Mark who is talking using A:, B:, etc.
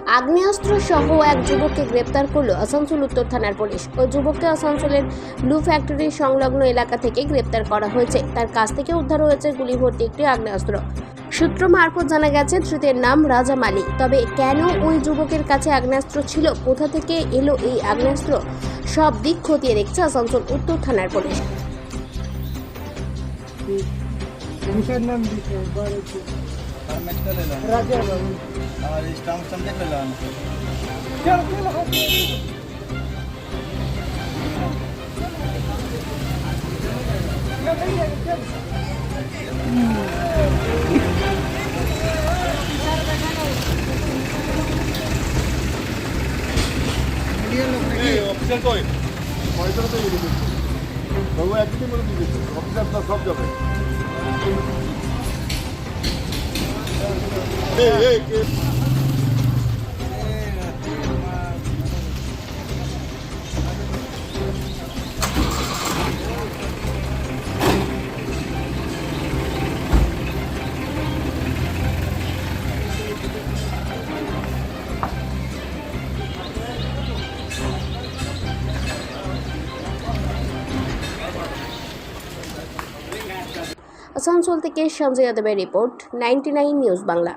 A: আগ্নেয়াস্ত্র সহ এক যুবককে গ্রেপ্তার করল আসানসোল উত্তর থানার পুলিশ। ওই যুবককে আসানসোলের ব্লু ফ্যাক্টরি সংলগ্ন এলাকা থেকে গ্রেপ্তার করা হয়েছে। তার কাছ থেকে উদ্ধার হয়েছে গুলি ভর্তি একটি আগ্নেয়াস্ত্র। সূত্র মারফত জানা গেছে ধৃতের নাম রাজা মালিক। তবে কেন ওই যুবকের কাছে আগ্নেয়াস্ত্র ছিল, কোথা থেকে এলো এই আগ্নেয়াস্ত্র, সব দিক খতিয়ে দেখছে আসানসোল উত্তর থানার পুলিশ।
B: অফিসার কই পয়সা তো দিয়ে দিচ্ছি বাবু একদিনই বলে দিয়ে দিচ্ছি অফিসার তো সব যাবে
A: আসানসোল থেকে সঞ্জয় যাদবের রিপোর্ট, 99 নিউজ বাংলা।